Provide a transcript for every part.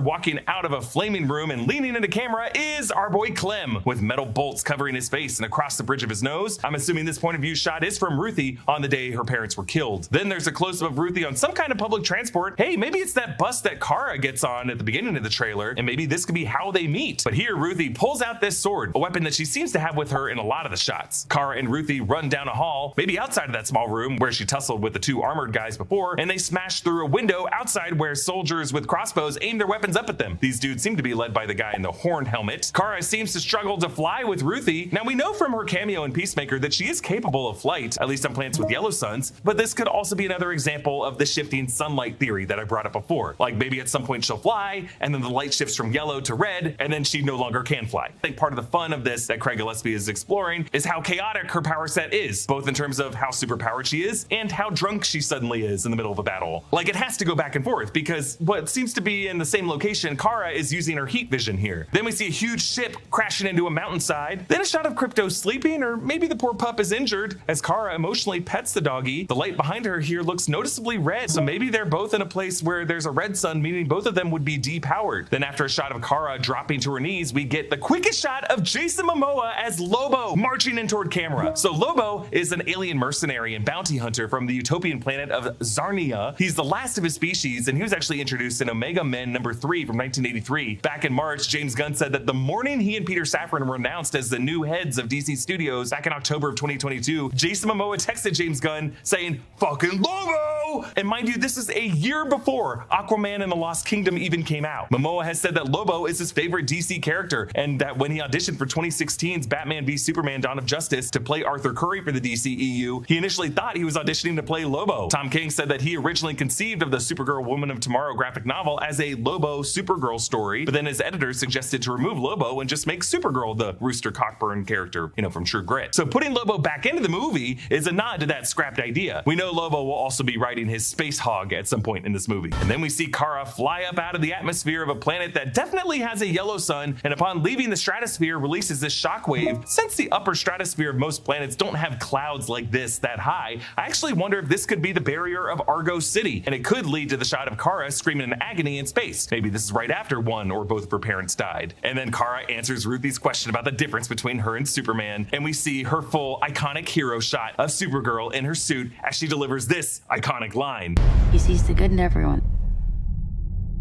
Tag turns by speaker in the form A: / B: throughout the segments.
A: walking out of a flaming room and leaning into camera is our boy Clem, with metal bolts covering his face and across the bridge of his nose. I'm assuming this point of view shot is from Ruthie on the day her parents were killed. Then there's a close-up of Ruthie on some kind of public transport. Hey, maybe it's that bus that Kara gets on at the beginning of the trailer, and maybe this could be how they meet. But here, Ruthie pulls out this sword, a weapon that she seems to have with her in a lot of the shots. Kara and Ruthie run down a hall, maybe outside of that small room where she tussled with the two armored guys before, and they smash through a window outside where soldiers with crossbows aim their weapons up at them. These dudes seem to be led by the guy in the horn helmet. Kara seems to struggle to fly with Ruthie. Now, we know from her cameo in Peacemaker that she is capable of flight, at least on planets with yellow suns, but this could also be another example of the shifting sunlight theory that I brought up before. Like maybe at some point she'll fly, and then the light shifts from yellow to red, and then she no longer can fly. I think part of the fun of this that Craig Gillespie is exploring is how chaotic her power set is, both in terms of how superpowered she is and how drunk she suddenly is in the middle of a battle. Like it has to go back and forth because what seems to be in the same location, Kara is using her heat vision here. Then we see a huge ship crashing into a mountainside, then a shot of Crypto sleeping, or maybe the poor pup is injured as Kara emotionally pets the doggy. The light behind her here looks noticeably red, so maybe they're both in a place where there's a red sun, meaning both of them would be depowered. Then after a shot of Kara dropping to her knees, we get the quickest shot of Jason Momoa as Lobo marching in toward camera. So Lobo is an alien mercenary and bounty hunter from the utopian planet of Zarnia. He's the last of his species, and he was actually introduced in Omega Men #3 from 1983. Back in March, James Gunn said that the morning he and Peter Safran were announced as the new heads of DC Studios back in October of 2022, Jason Momoa texted James Gunn saying, "Fucking Lobo!" And mind you, this is a year before Aquaman and the Lost Kingdom even came out. Momoa has said that Lobo is his favorite DC character, and that when he auditioned for 2016's Batman v Superman Dawn of Justice to play Arthur Curry for the DCEU, he initially thought he was auditioning to play Lobo. Tom King said that he originally conceived of the Supergirl Woman of Tomorrow graphic novel as a Lobo Supergirl story, but then his editors suggested to remove Lobo and just make Supergirl the Rooster Cockburn character, from True Grit. So putting Lobo back into the movie is a nod to that scrapped idea. We know Lobo will also be riding his space hog at some point in this movie. And then we see Kara fly up out of the atmosphere of a planet that definitely has a yellow sun, and upon leaving the stratosphere releases this shockwave. Since the upper stratosphere of most planets don't have clouds like this that high, I actually wonder if this could be the barrier of Argo City, and it could lead to the shot of Kara screaming in agony in space. Maybe this is right after one or both of her parents died. And then Kara answers Ruthie's question about the difference between her and Superman, and we see her full iconic hero shot of Supergirl in her suit as she delivers this iconic line.
B: He sees the good in everyone,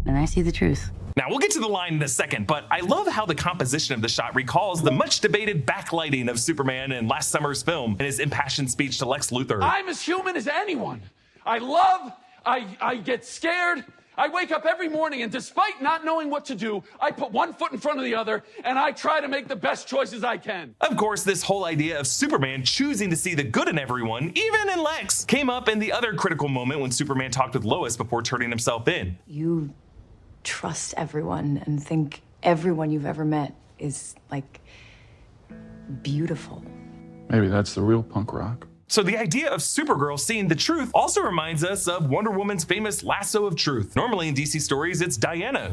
B: and I see the truth.
A: Now, we'll get to the line in a second, but I love how the composition of the shot recalls the much debated backlighting of Superman in last summer's film and his impassioned speech to Lex Luthor.
C: I'm as human as anyone. I love, I get scared. I wake up every morning, and despite not knowing what to do, I put one foot in front of the other, and I try to make the best choices I can.
A: Of course, this whole idea of Superman choosing to see the good in everyone, even in Lex, came up in the other critical moment when Superman talked with Lois before turning himself in.
D: You trust everyone and think everyone you've ever met is, like, beautiful.
E: Maybe that's the real punk rock.
A: So the idea of Supergirl seeing the truth also reminds us of Wonder Woman's famous lasso of truth. Normally in DC stories, it's Diana